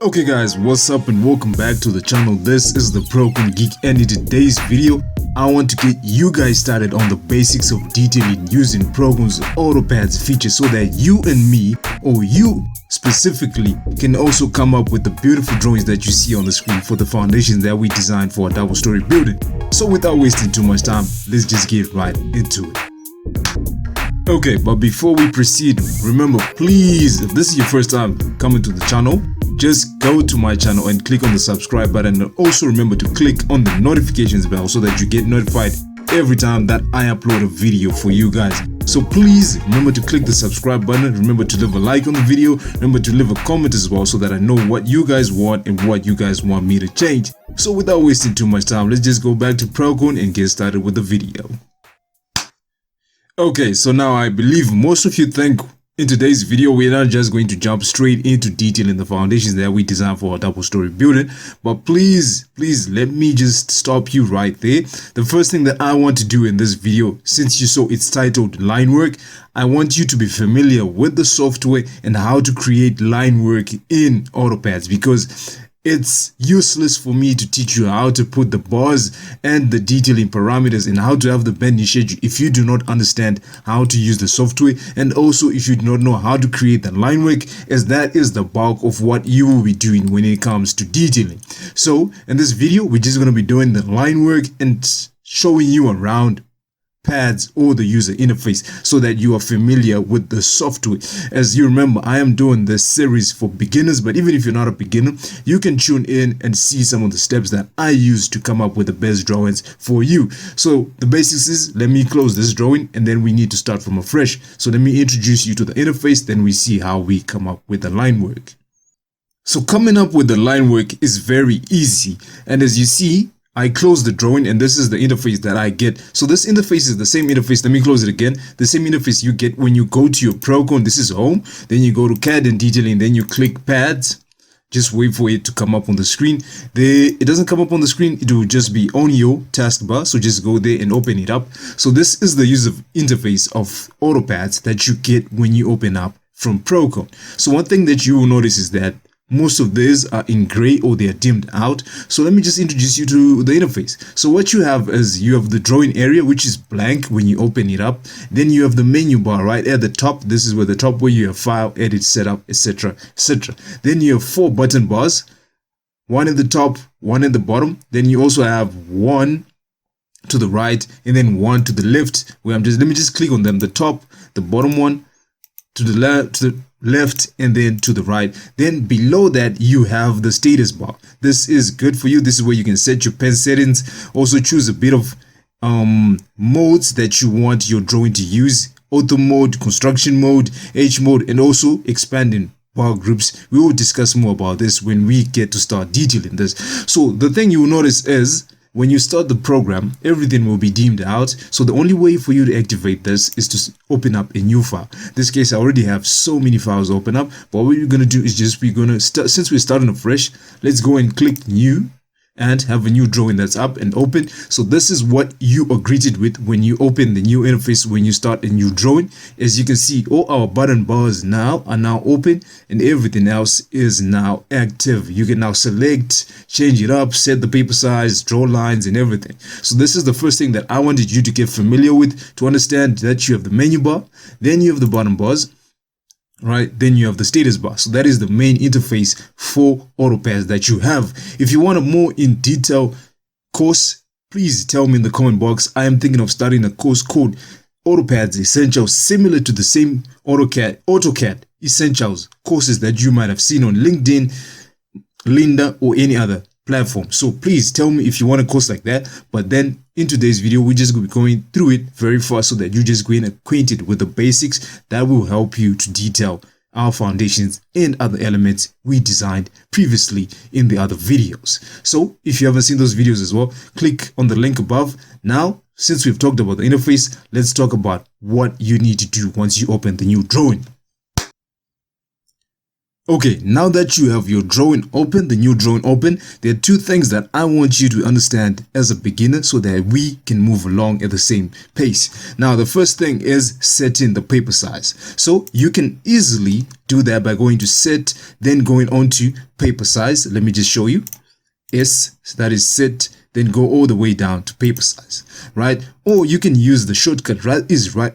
Okay guys, what's up and welcome back to the channel. This is the Prokon Geek, and in today's video I want to get you guys started on the basics of detailing using Prokon's AutoCAD feature so that you and me, or you specifically, can also come up with the beautiful drawings that you see on the screen for the foundations that we designed for a double-story building. So without wasting too much time, let's just get right into it. Okay, but before we proceed, remember, please, if this is your first time coming to the channel, just go to my channel and click on the subscribe button, and also remember to click on the notifications bell so that you get notified every time that I upload a video for you guys. So please remember to click the subscribe button, remember to leave a like on the video, remember to leave a comment as well so that I know what you guys want and what you guys want me to change. So without wasting too much time, let's just go back to Prokon and get started with the video. Okay, so now I believe most of you think in today's video we're not just going to jump straight into detailing the foundations that we designed for a double-story building, but please let me just stop you right there. The first thing that I want to do in this video, since you saw it's titled line work, I want you to be familiar with the software and how to create line work in AutoCAD, because it's useless for me to teach you how to put the bars and the detailing parameters and how to have the bending schedule if you do not understand how to use the software, and also if you do not know how to create the line work, as that is the bulk of what you will be doing when it comes to detailing. So in this video we're just going to be doing the line work and showing you around pads or the user interface so that you are familiar with the software. As you remember, I am doing this series for beginners, but even if you're not a beginner, you can tune in and see some of the steps that I use to come up with the best drawings for you. So the basics is, let me close this drawing and then we need to start from afresh. So let me introduce you to the interface, then we see how we come up with the line work. So coming up with the line work is very easy, and as you see, I close the drawing and this is the interface that I get. So this interface is the same interface. Let me close it again. The same interface you get when you go to your Prokon. This is home. Then you go to CAD and detailing. Then you click pads. Just wait for it to come up on the screen. It doesn't come up on the screen. It will just be on your taskbar. So just go there and open it up. So this is the user interface of AutoCAD that you get when you open up from Prokon. So one thing that you will notice is that most of these are in gray or they are dimmed out. So let me just introduce you to the interface. So what you have is you have the drawing area, which is blank when you open it up. Then you have the menu bar right at the top. This is where the top where you have file, edit, setup, etc, etc. Then you have 4 button bars, one at the top, one at the bottom. Then you also have one to the right and then one to the left, where let me just click on them, the top, the bottom one, to the left and then to the right. Then below that you have the status bar. This is good for you. This is where you can set your pen settings, also choose a bit of modes that you want your drawing to use: auto mode, construction mode, H mode, and also expanding bar groups. We will discuss more about this when we get to start detailing this. So the thing you will notice is when you start the program, everything will be dimmed out. So the only way for you to activate this is to open up a new file. In this case, I already have so many files open up. But what we're going to do is just we're going to start, since we're starting afresh, let's go and click new and have a new drawing that's up and open. So this is what you are greeted with when you open the new interface, when you start a new drawing. As you can see, all our button bars now are now open and everything else is now active. You can now select, change it up, set the paper size, draw lines and everything. So this is the first thing that I wanted you to get familiar with, to understand that you have the menu bar, then you have the button bars, right? Then you have the status bar. So that is the main interface for AutoCAD that you have. If you want a more in detail course, please tell me in the comment box. I am thinking of starting a course called AutoCAD Essentials, similar to the same AutoCAD Essentials courses that you might have seen on LinkedIn, Lynda, or any other platform. So please tell me if you want a course like that. But then in today's video, we're just going to be going through it very fast so that you just get acquainted with the basics that will help you to detail our foundations and other elements we designed previously in the other videos. So if you haven't seen those videos as well, click on the link above. Now, since we've talked about the interface, let's talk about what you need to do once you open the new drawing. Okay, now that you have your drawing open, the new drawing open, there are two things that I want you to understand as a beginner so that we can move along at the same pace. Now, the first thing is setting the paper size. So you can easily do that by going to set, then going on to paper size. Let me just show you. S, that is set, then go all the way down to paper size, right? Or you can use the shortcut right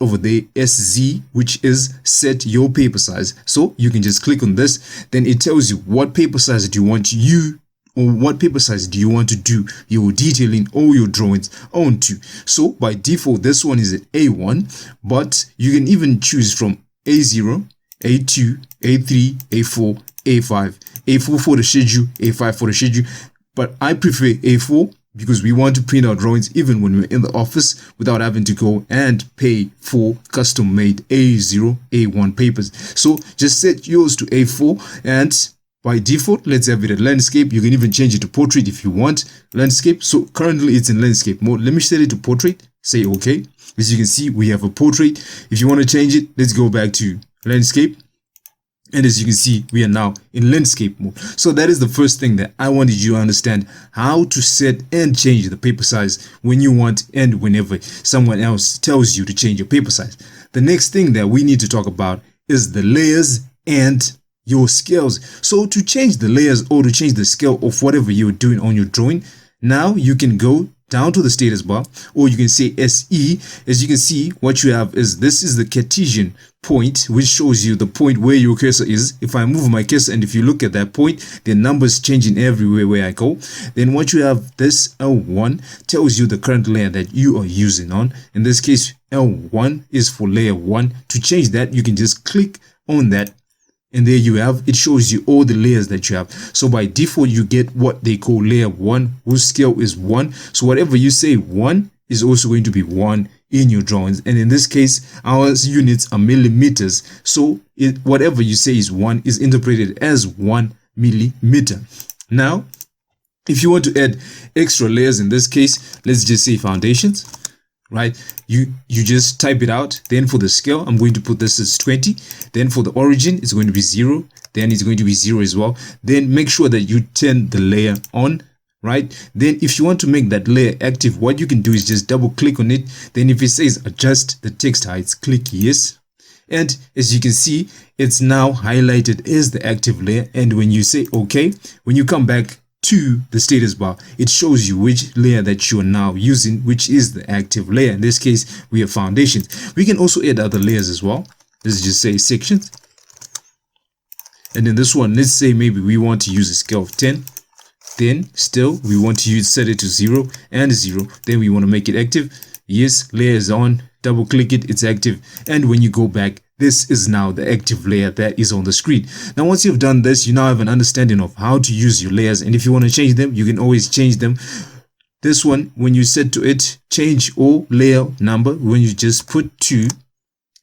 over there, SZ, which is set your paper size. So you can just click on this, then it tells you what paper size do you want what paper size do you want to do your detailing or your drawings onto. So by default, this one is at A1, but you can even choose from A0, A2, A3, A4, A5, A4 for the schedule, A5 for the schedule. But I prefer A4 because we want to print our drawings even when we're in the office without having to go and pay for custom made A0, A1 papers. So just set yours to A4, and by default, let's have it at landscape. You can even change it to portrait if you want landscape. So currently it's in landscape mode. Let me set it to portrait, say okay. As you can see, we have a portrait. If you want to change it, let's go back to landscape. And as you can see, we are now in landscape mode. So that is the first thing that I wanted you to understand, how to set and change the paper size when you want and whenever someone else tells you to change your paper size. The next thing that we need to talk about is the layers and your scales. So to change the layers or to change the scale of whatever you're doing on your drawing, now you can go down to the status bar, or you can say SE. As you can see, what you have is this is the Cartesian point, which shows you the point where your cursor is. If I move my cursor and if you look at that point, the numbers changing everywhere where I go. Then what you have, this L1 tells you the current layer that you are using on. In this case, L1 is for layer 1. To change that, you can just click on that. And there you have, it shows you all the layers that you have. So by default, you get what they call layer 1, whose scale is 1. So whatever you say 1 is also going to be 1 in your drawings. And in this case, our units are millimeters. So whatever you say is 1 is interpreted as 1 millimeter. Now, if you want to add extra layers, in this case, let's just say foundations. Right, you just type it out. Then for the scale, I'm going to put this as 20. Then for the origin, it's going to be 0. Then it's going to be 0 as well. Then make sure that you turn the layer on, right? Then if you want to make that layer active, what you can do is just double click on it. Then if it says adjust the text heights, click yes. And as you can see, it's now highlighted as the active layer. And when you say okay, when you come back to the status bar, it shows you which layer that you are now using, which is the active layer. In this case, we have foundations. We can also add other layers as well. Let's just say sections. And in this one, let's say maybe we want to use a scale of 10. Then still we want to set it to 0 and 0. Then we want to make it active. Yes, layer is on. Double click it, it's active. And when you go back, this is now the active layer that is on the screen. Now, once you've done this, you now have an understanding of how to use your layers. And if you want to change them, you can always change them. This one, when you set to it, change all layer number. When you just put 2,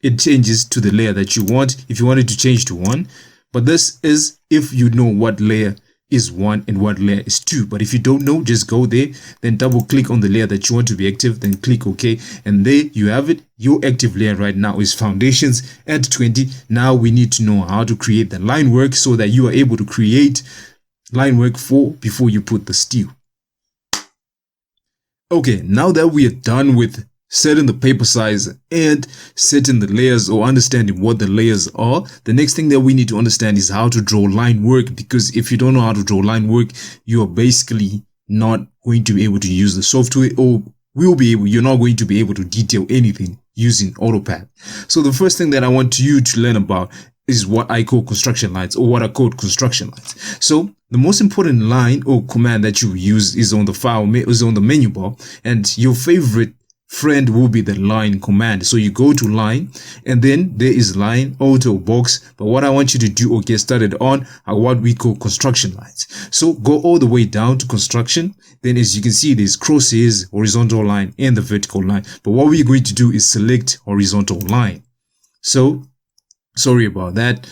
it changes to the layer that you want. If you want it to change to 1, but this is if you know what layer is 1 and what layer is 2. But if you don't know, just go there, then double click on the layer that you want to be active, then click OK, and there you have it. Your active layer right now is foundations at 20. Now we need to know how to create the line work so that you are able to create line work before you put the steel. Okay, now that we are done with setting the paper size and setting the layers or understanding what the layers are, the next thing that we need to understand is how to draw line work. Because if you don't know how to draw line work, you are basically not going to be able to use the software, or you're not going to be able to detail anything using AutoCAD. So the first thing that I want you to learn about is what I call construction lines, or what are called construction lines. So the most important line or command that you use is on the menu bar, and your favorite friend will be the line command. So you go to line, and then there is line, auto, box. But what I want you to do or get started on are what we call construction lines. So go all the way down to construction. Then as you can see, there's crosshairs, horizontal line, and the vertical line. But what we're going to do is select horizontal line. So sorry about that.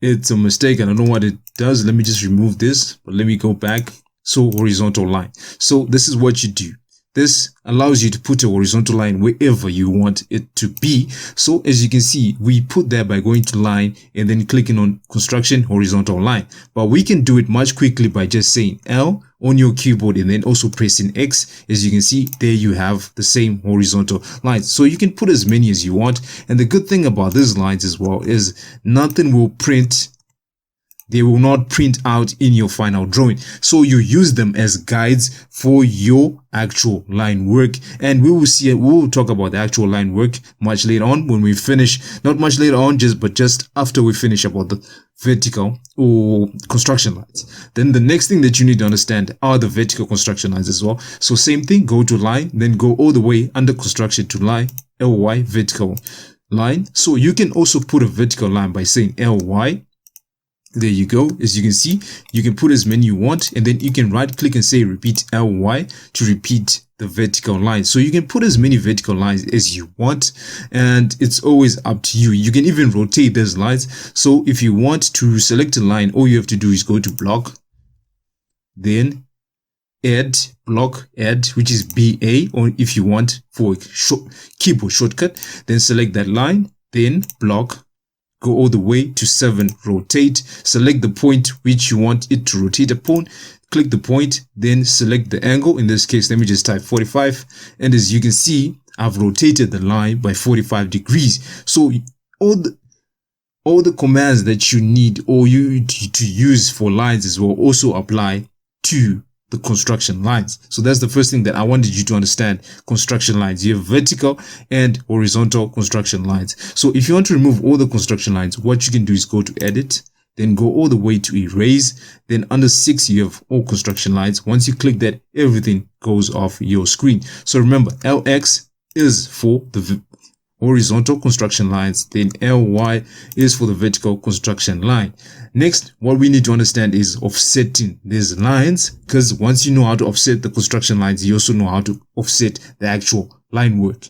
It's a mistake. I don't know what it does. Let me just remove this, but let me go back. So horizontal line. So this is what you do. This allows you to put a horizontal line wherever you want it to be. So as you can see, we put that by going to line and then clicking on construction horizontal line. But we can do it much quickly by just saying L on your keyboard and then also pressing X. As you can see, there you have the same horizontal lines. So you can put as many as you want. And the good thing about these lines as well is nothing will print. They will not print out in your final drawing. So you use them as guides for your actual line work. And we will talk about the actual line work much later on when we finish, not much later on, but just after we finish about the vertical or construction lines. Then the next thing that you need to understand are the vertical construction lines as well. So same thing, go to line, then go all the way under construction to line, LY vertical line. So you can also put a vertical line by saying LY. There you go. As you can see, you can put as many you want, and then you can right click and say repeat LY to repeat the vertical line. So you can put as many vertical lines as you want, and it's always up to you. You can even rotate those lines. So if you want to select a line, all you have to do is go to block, then add, block, add, which is BA, or if you want for a keyboard shortcut, then select that line, then block, go all the way to 7, rotate, select the point which you want it to rotate upon, click the point, then select the angle. In this case, let me just type 45. And as you can see, I've rotated the line by 45 degrees. So all the commands that you need or you to use for lines as well also apply to the construction lines. So that's the first thing that I wanted you to understand. Construction lines, you have vertical and horizontal construction lines. So if you want to remove all the construction lines, what you can do is go to edit, then go all the way to erase, then under 6 you have all construction lines. Once you click that, everything goes off your screen. So remember, LX is for the horizontal construction lines, then LY is for the vertical construction line. Next, what we need to understand is offsetting these lines, because once you know how to offset the construction lines, you also know how to offset the actual line work.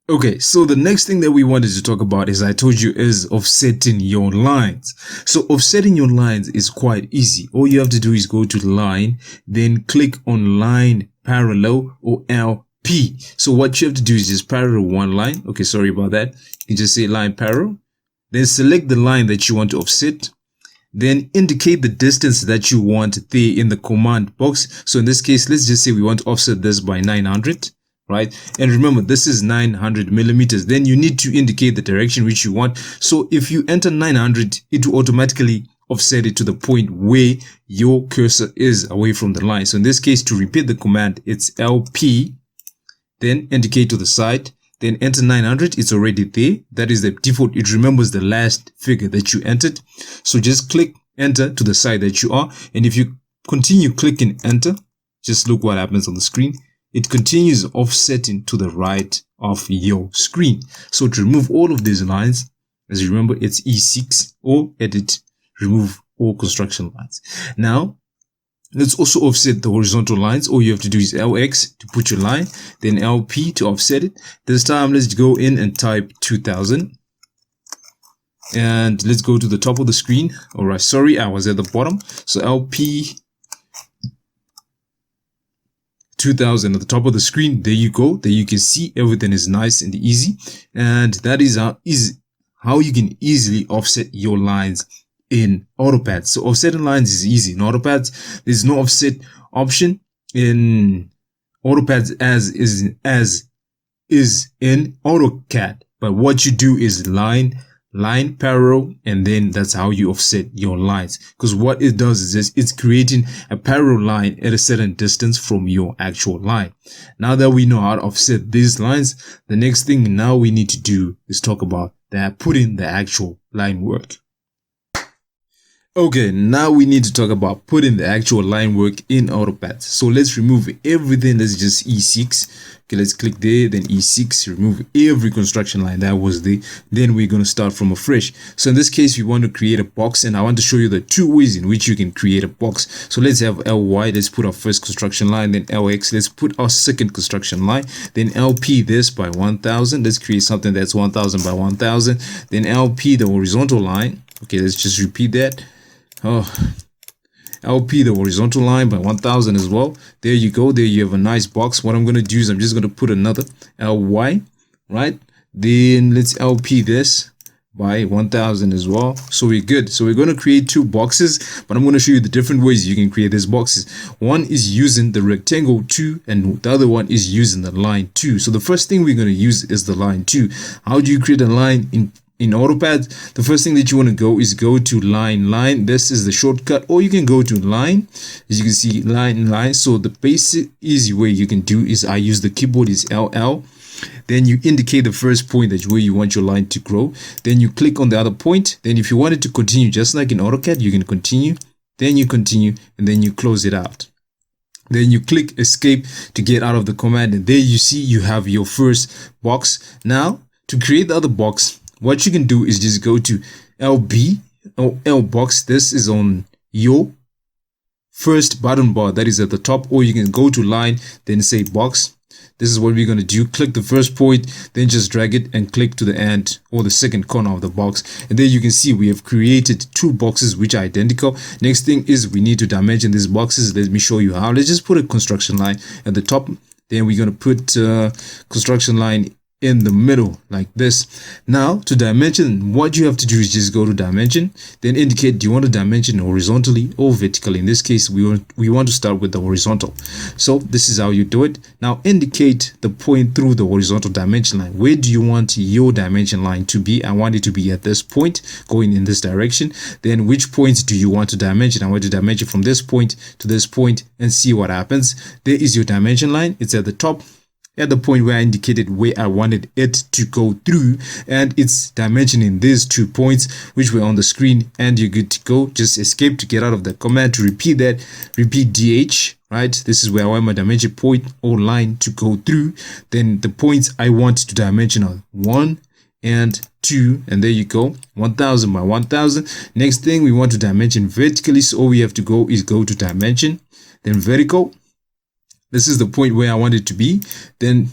Okay, so the next thing that we wanted to talk about, as I told you, is offsetting your lines. So offsetting your lines is quite easy. All you have to do is go to line, then click on line parallel or LP. So what you have to do is just parallel one line. Okay, sorry about that. You can just say line parallel. Then select the line that you want to offset. Then indicate the distance that you want there in the command box. So in this case, let's just say we want to offset this by 900, right? And remember, this is 900 millimeters. Then you need to indicate the direction which you want. So if you enter 900, it will automatically offset it to the point where your cursor is away from the line. So in this case, to repeat the command, it's LP, then indicate to the side. Then enter 900, it's already there. That is the default. It remembers the last figure that you entered. So just click enter to the side that you are. And if you continue clicking enter, just look what happens on the screen. It continues offsetting to the right of your screen. So to remove all of these lines, as you remember, it's E6 or edit, remove all construction lines. Now, let's also offset the horizontal lines. All you have to do is LX to put your line, then LP to offset it. This time, let's go in and type 2000. And let's go to the top of the screen. All right, sorry, I was at the bottom. So LP 2000 at the top of the screen. There you go. There you can see everything is nice and easy. And that is how you can easily offset your lines in AutoCAD. So offsetting lines is easy in AutoCAD. There's no offset option in AutoCAD as is in AutoCAD. But what you do is line parallel, and then that's how you offset your lines. Because what it does is this, it's creating a parallel line at a certain distance from your actual line. Now that we know how to offset these lines, the next thing now we need to do is talk about that, put in the actual line work. Okay, now we need to talk about putting the actual line work in AutoCAD. So let's remove everything. Let's just E6. Okay, let's click there, then E6, remove every construction line that was there. Then we're going to start from afresh. So in this case, we want to create a box, and I want to show you the two ways in which you can create a box. So let's have LY, let's put our first construction line, then LX, let's put our second construction line, then LP this by 1000. Let's create something that's 1000 by 1000. Then LP, the horizontal line. Okay, let's just repeat that. Oh, LP, the horizontal line, by 1000 as well. There you go. There you have a nice box. What I'm going to do is I'm just going to put another LY, right? Then let's LP this by 1000 as well. So we're good. So we're going to create two boxes, but I'm going to show you the different ways you can create these boxes. One is using the rectangle 2 and the other one is using the line 2. So the first thing we're going to use is the line 2. How do you create a line in AutoCAD? The first thing that you want to go is go to line. This is the shortcut, or you can go to line. As you can see, line. So the basic easy way you can do is I use the keyboard is LL. Then you indicate the first point that's where you want your line to grow. Then you click on the other point. Then if you want it to continue, just like in AutoCAD, you can continue. Then you continue and then you close it out. Then you click escape to get out of the command. And there you see you have your first box. Now to create the other box, what you can do is just go to LB or L box. This is on your first button bar that is at the top, or you can go to line, then say box. This is what we're going to do. Click the first point, then just drag it and click to the end or the second corner of the box. And there you can see we have created two boxes which are identical. Next thing is we need to dimension these boxes. Let me show you how. Let's just put a construction line at the top. Then we're going to put construction line in the middle like this. Now to dimension, what you have to do is just go to dimension, then indicate do you want to dimension horizontally or vertically. In this case we want to start with the horizontal. So this is how you do it. Now indicate the point through the horizontal dimension line. Where do you want your dimension line to be? I want it to be at this point, going in this direction. Then which points do you want to dimension? I want to dimension from this point to this point and see what happens. There is your dimension line. It's at the top, at the point where I indicated where I wanted it to go through, and it's dimensioning these 2 points which were on the screen, and you're good to go. Just escape to get out of the command. To repeat that, repeat DH, right? This is where I want my dimension point or line to go through. Then the points I want to dimension are 1 and 2, and there you go, 1000 by 1000. Next thing we want to dimension vertically, so all we have to go is go to dimension, then vertical. This is the point where I want it to be. Then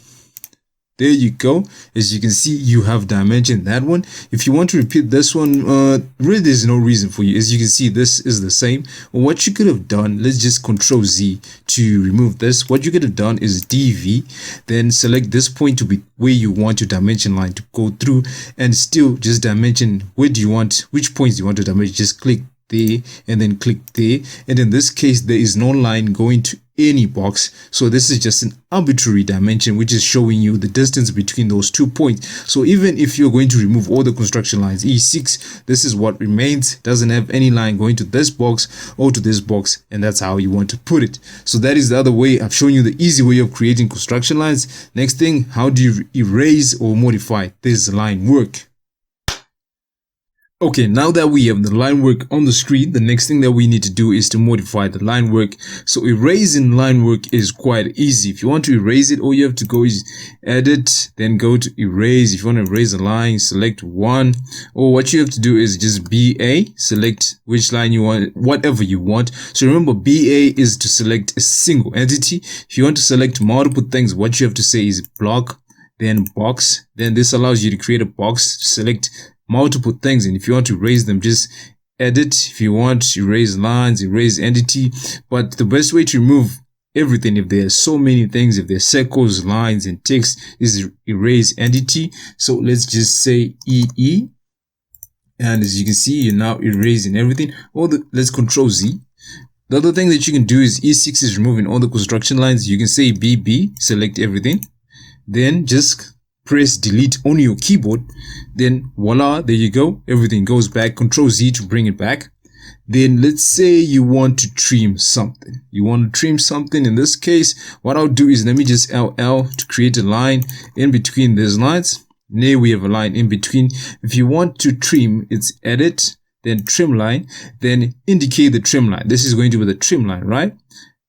there you go. As you can see, you have dimensioned that one. If you want to repeat this one, really there's no reason for you. As you can see, this is the same. What you could have done, let's just Control Z to remove this. What you could have done is DV, then select this point to be where you want your dimension line to go through, and still just dimension where do you want, which points do you want to dimension. Just click there and then click there, and in this case there is no line going to any box, so this is just an arbitrary dimension which is showing you the distance between those 2 points. So even if you're going to remove all the construction lines, E6, this is what remains. Doesn't have any line going to this box or to this box, and that's how you want to put it. So that is the other way. I've shown you the easy way of creating construction lines. Next thing, how do you erase or modify this line work? Okay, now that we have the line work on the screen, the next thing that we need to do is to modify the line work. So erasing line work is quite easy. If you want to erase it, all you have to go is edit, then go to erase. If you want to erase a line, select one, or what you have to do is just BA, select which line you want, whatever you want. So remember, BA is to select a single entity. If you want to select multiple things, what you have to say is block, then box. Then this allows you to create a box, select multiple things, and if you want to erase them, just edit. If you want to erase lines, erase entity. But the best way to remove everything, if there's so many things, if there's circles, lines, and text, is erase entity. So let's just say EE, and as you can see, you're now erasing everything. Let's Control Z. The other thing that you can do is E6 is removing all the construction lines. You can say BB, select everything, then just press delete on your keyboard. Then voila, there you go, everything goes back. Control Z to bring it back. Then let's say you want to trim something. In this case, what I'll do is let me just LL to create a line in between these lines. Now we have a line in between. If you want to trim, it's edit, then trim line, then indicate the trim line. This is going to be the trim line, right?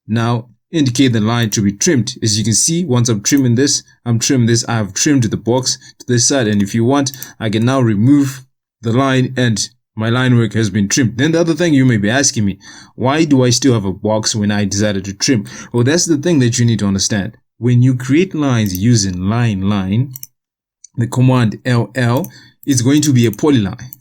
Now indicate the line to be trimmed. As you can see, once I'm trimming this, I have trimmed the box to this side, and if you want, I can now remove the line and my line work has been trimmed. Then the other thing you may be asking me, why do I still have a box when I decided to trim? Well, that's the thing that you need to understand. When you create lines using line, the command LL is going to be a polyline.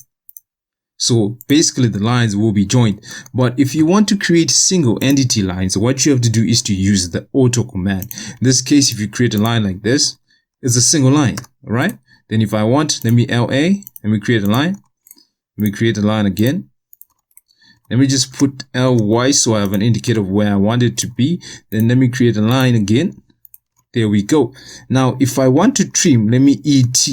So basically the lines will be joined. But if you want to create single entity lines, what you have to do is to use the auto command. In this case, if you create a line like this, it's a single line, all right? Then if I want, let me LA, let me create a line. Let me create a line again. Let me just put LY so I have an indicator of where I want it to be. Then let me create a line again. There we go. Now, if I want to trim, let me ET.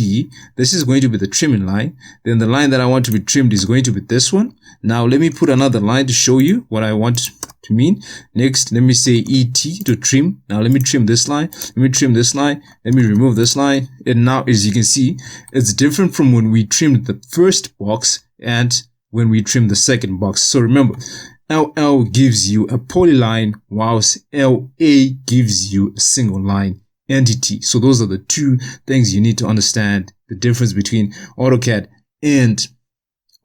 This is going to be the trimming line. Then the line that I want to be trimmed is going to be this one. Now, let me put another line to show you what I want to mean. Next, let me say ET to trim. Now, let me trim this line. Let me trim this line. Let me remove this line. And now, as you can see, it's different from when we trimmed the first box and when we trim the second box. So remember, LL gives you a polyline, whilst LA gives you a single line entity. So those are the two things you need to understand, the difference between AutoCAD and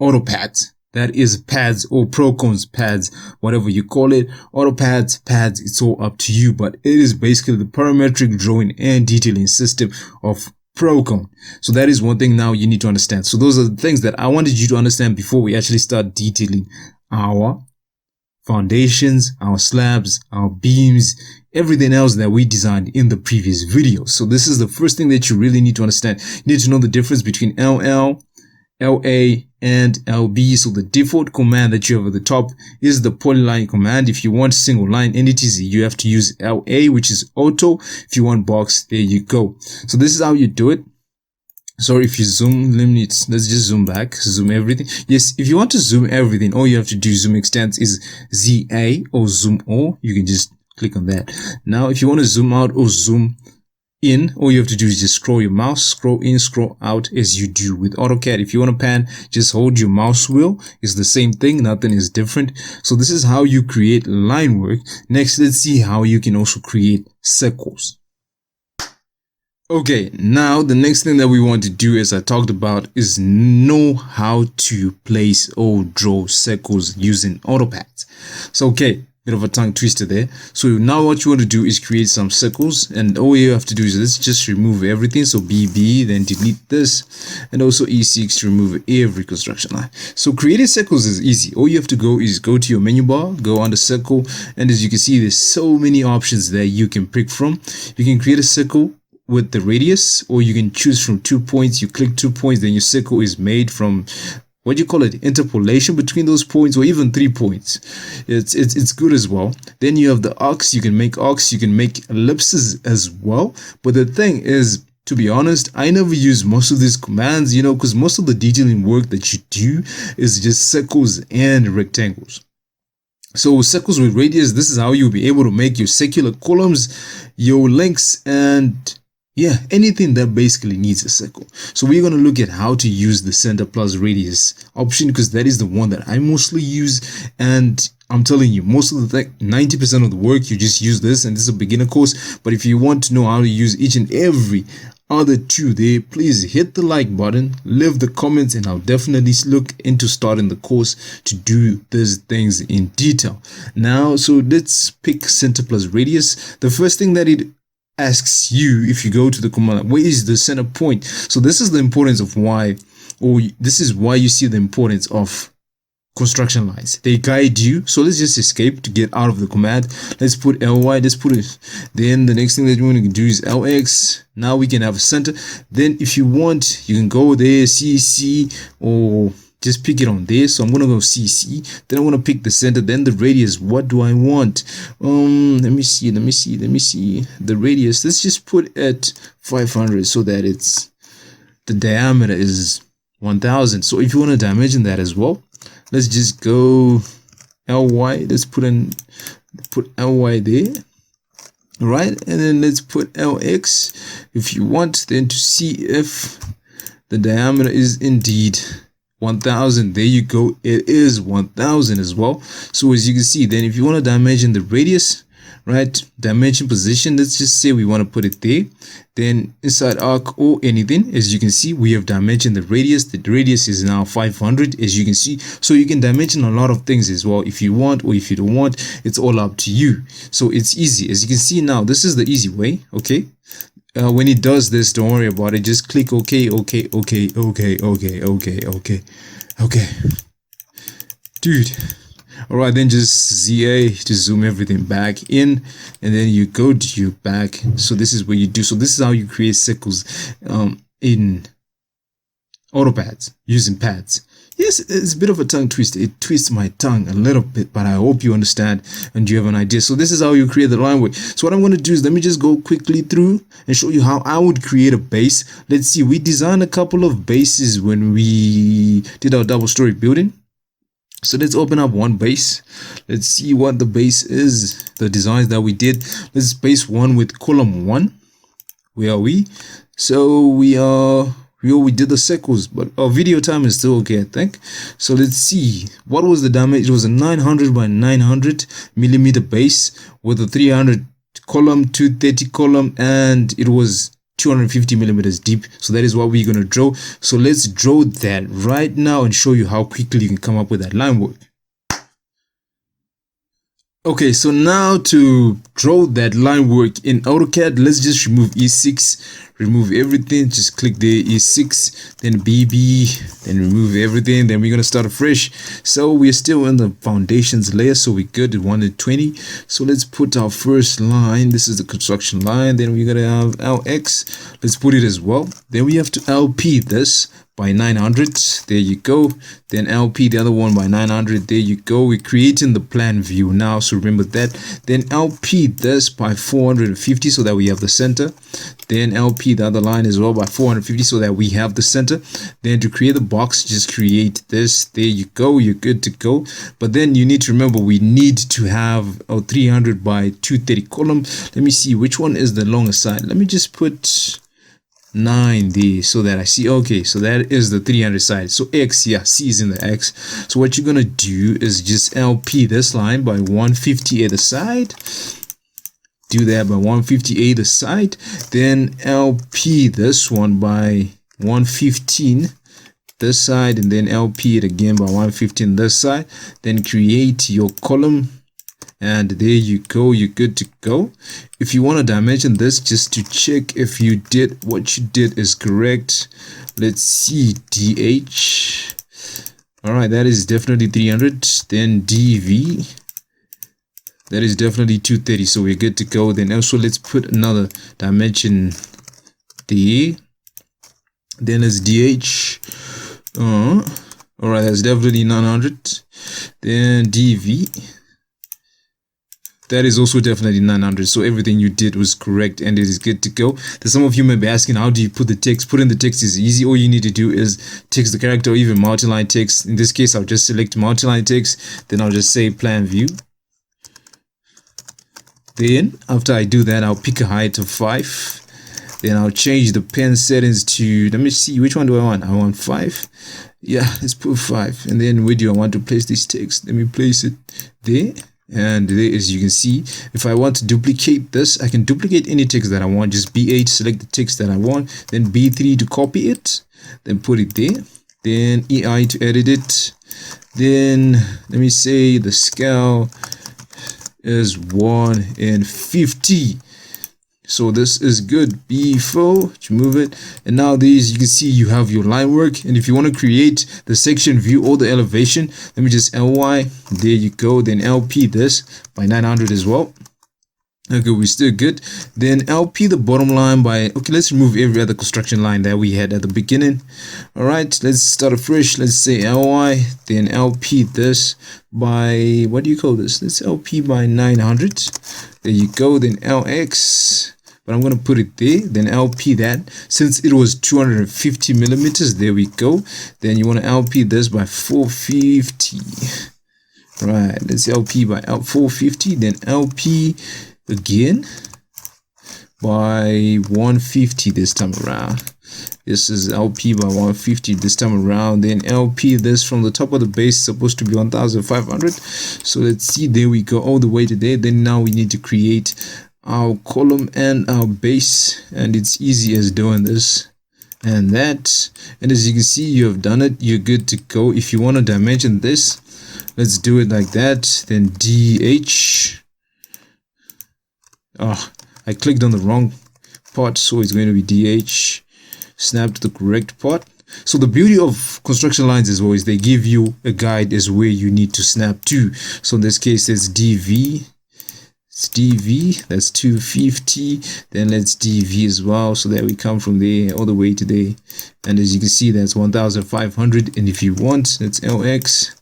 AutoPads. That is pads or Prokon's pads, whatever you call it. AutoPads, pads, it's all up to you, but it is basically the parametric drawing and detailing system of Prokon. So that is one thing now you need to understand. So those are the things that I wanted you to understand before we actually start detailing our foundations, our slabs, our beams, everything else that we designed in the previous video. So this is the first thing that you really need to understand. You need to know the difference between LL, LA, and LB. So the default command that you have at the top is the polyline command. If you want single line entities, you have to use LA, which is auto. If you want box, there you go. So this is how you do it. Sorry if you zoom limits. Let's just zoom back, zoom everything. Yes, if you want to zoom everything, all you have to do, zoom extents, is ZA or zoom all. You can just click on that. Now, if you want to zoom out or zoom in, all you have to do is just scroll your mouse, scroll in, scroll out, as you do with AutoCAD. If you want to pan, just hold your mouse wheel. It's the same thing, nothing is different. So this is how you create line work. Next, let's see how you can also create circles. Okay, now the next thing that we want to do, as I talked about, is know how to place or draw circles using AutoPads. So, okay, bit of a tongue twister there. So now what you want to do is create some circles, and all you have to do is let's just remove everything. So BB, then delete this, and also E6 to remove every construction line. So creating circles is easy. All you have to go to your menu bar, go under circle, and as you can see, there's so many options that you can pick from. You can create a circle with the radius, or you can choose from 2 points. You click 2 points, then your circle is made from, what do you call it, interpolation between those points, or even 3 points. It's good as well. Then you have the arcs. You can make arcs, you can make ellipses as well. But the thing is, to be honest, I never use most of these commands, you know, because most of the detailing work that you do is just circles and rectangles. So circles with radius, this is how you'll be able to make your circular columns, your links, and yeah, anything that basically needs a circle. So we're going to look at how to use the center plus radius option, because that is the one that I mostly use. And I'm telling you, most of the 90% of the work, you just use this, and this is a beginner course. But if you want to know how to use each and every other two there, please hit the like button, leave the comments, and I'll definitely look into starting the course to do these things in detail. Now, so let's pick center plus radius. The first thing that it asks you, if you go to the command line, where is the center point? So this is the importance of why, or this is why you see the importance of construction lines. They guide you. So let's just escape to get out of the command. Let's put LY, let's put it. Then the next thing that you want to do is LX. Now we can have a center. Then if you want, you can go there, CC, or just pick it on there. So I'm going to go CC. Then I'm going to pick the center. Then the radius. What do I want? Let me see. The radius. Let's just put at 500 so that it's, the diameter is 1000. So if you want to dimension that as well, let's just go LY. Let's put LY there. All right. And then let's put LX if you want, then to see if the diameter is indeed 1000. There you go, it is 1000 as well. So as you can see, then if you want to dimension the radius, right, dimension position, let's just say we want to put it there. Then inside arc or anything, as you can see, we have dimensioned the radius. The radius is now 500, as you can see. So you can dimension a lot of things as well if you want, or if you don't want, it's all up to you. So it's easy. As you can see now, this is the easy way. Okay, when it does this, don't worry about it, just click OK. dude. All right, then just ZA to zoom everything back in, and then you go to your back. So this is what you do. So this is how you create circles in AutoCAD using pads. Yes, it's a bit of a tongue twister. It twists my tongue a little bit, but I hope you understand and you have an idea. So this is how you create the line work. So what I'm going to do is let me just go quickly through and show you how I would create a base. Let's see, we designed a couple of bases when we did our double story building. So let's open up one base. Let's see what the base is, the designs that we did. Let's base one with column 1. Where are we? So we did the circles, but our video time is still okay, I think. So let's see, what was the damage? It was a 900 by 900 millimeter base with a 300 column, 230 column, and it was 250 millimeters deep. So that is what we're going to draw. So let's draw that right now and show you how quickly you can come up with that line work. Okay, so now to draw that line work in AutoCAD, let's just remove E6, remove everything, just click the E6, then BB, then remove everything, then we're going to start afresh. So we're still in the foundations layer, so we're good at 1 to 20. So let's put our first line, this is the construction line, then we're going to have LX, let's put it as well. Then we have to LP this by 900, there you go. Then LP the other one by 900, there you go. We're creating the plan view now, so remember that. Then LP this by 450 so that we have the center. Then LP the other line as well by 450 so that we have the center. Then to create the box, just create this, there you go, you're good to go. But then you need to remember we need to have a 300 by 230 column. Let me see which one is the longer side. Let me just put 9 there so that I see. Okay, so that is the 300 side. So X, yeah, C is in the X. So what you're gonna do is just LP this line by 150 either side. Do that by 150 either side. Then LP this one by 115 this side, and then LP it again by 115 this side. Then create your column. And there you go, you're good to go. If you want to dimension this just to check if you did what you did is correct, let's see, DH. All right, that is definitely 300. Then DV, that is definitely 230. So we're good to go. Then also let's put another dimension there. Then it's DH. All right, that's definitely 900. Then DV. That is also definitely 900. So everything you did was correct and it is good to go. Then some of you may be asking, how do you put the text? Putting the text is easy. All you need to do is text the character or even multi-line text. In this case, I'll just select multi-line text. Then I'll just say plan view. Then after I do that, I'll pick a height of 5. Then I'll change the pen settings to, let me see, which one do I want? I want 5. Yeah, let's put 5. And then where do I want to place this text? Let me place it there. And there, as you can see, if I want to duplicate this, I can duplicate any text that I want. Just B8, select the text that I want, then B3 to copy it, then put it there, then EI to edit it. Then let me say the scale is 1 in 50. So this is good. B4 to move it, and now these you can see you have your line work. And if you want to create the section view or the elevation, let me just LY, there you go. Then LP this by 900 as well. Okay, we're still good. Then LP the bottom line by, okay, let's remove every other construction line that we had at the beginning. All right, let's start afresh. Let's say LY, then LP this by, what do you call this? Let's LP by 900. There you go. Then LX, but I'm going to put it there. Then LP that, since it was 250 millimeters, there we go. Then you want to LP this by 450. Right, let's LP by 450. Then LP again by 150 this time around. This is LP by 150 this time around. Then LP this from the top of the base is supposed to be 1500. So let's see, there we go, all the way to there. Then now we need to create our column and our base, and it's easy as doing this and that. And as you can see, you have done it, you're good to go. If you want to dimension this, let's do it like that. Then DH. I clicked on the wrong part, so it's going to be DH. Snap to the correct part. So the beauty of construction lines as well is they give you a guide as where you need to snap to. So in this case, it's DV. It's DV, that's 250. Then let's DV as well. So that we come from there all the way to there. And as you can see, that's 1500. And if you want, that's LX,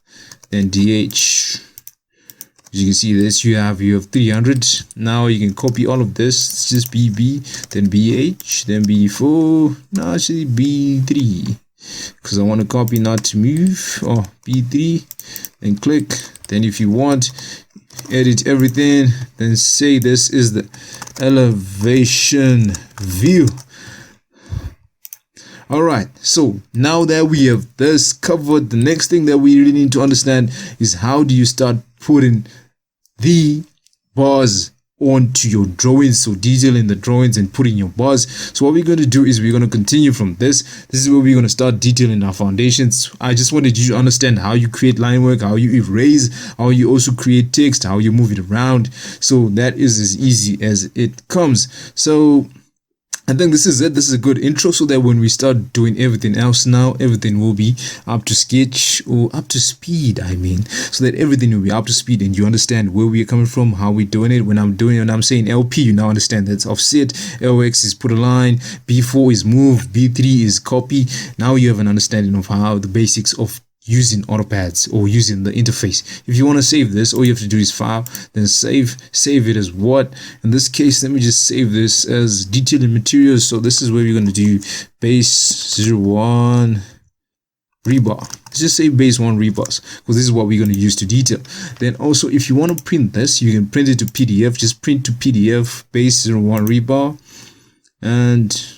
then DH. As you can see this, you have 300. Now you can copy all of this. It's just BB, then BH, then B4. No, actually B3, because I want to copy, not to move. Oh, B3, then click. Then if you want, edit everything, then say this is the elevation view. All right, so now that we have this covered, the next thing that we really need to understand is how do you start putting the bars onto your drawings. So detailing the drawings and putting your bars. So what we're going to do is we're going to continue from this. This is where we're going to start detailing our foundations. I just wanted you to understand how you create line work, how you erase, how you also create text, how you move it around. So that is as easy as it comes. So I think this is it. This is a good intro, so that when we start doing everything else now, everything will be up to sketch, or up to speed, I mean, so that everything will be up to speed and you understand where we're coming from, how we're doing it. When I'm saying LP, you now understand that's offset, LX is put a line, B4 is move, B3 is copy. Now you have an understanding of how the basics of using AutoCAD or using the interface. If you want to save this, all you have to do is file, then save it as what. In this case, let me just save this as detailing materials. So this is where we're going to do base 01 rebar. Let's just say base 1 rebars, because this is what we're going to use to detail. Then also, if you want to print this, you can print it to PDF. Just print to PDF base 01 rebar and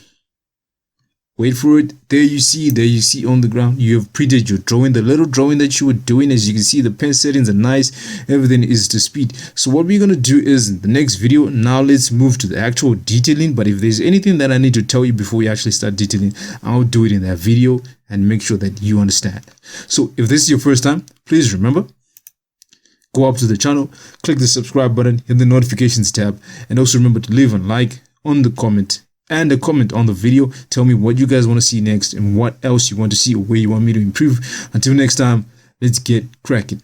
wait for it. There you see on the ground, you have printed your drawing, the little drawing that you were doing. As you can see, the pen settings are nice, everything is to speed. So what we're going to do is in the next video, now let's move to the actual detailing. But if there's anything that I need to tell you before we actually start detailing, I'll do it in that video and make sure that you understand. So if this is your first time, please remember, go up to the channel, click the subscribe button, hit the notifications tab, and also remember to leave a like on the comment and a comment on the video. Tell me what you guys want to see next and what else you want to see or where you want me to improve. Until next time, let's get cracking.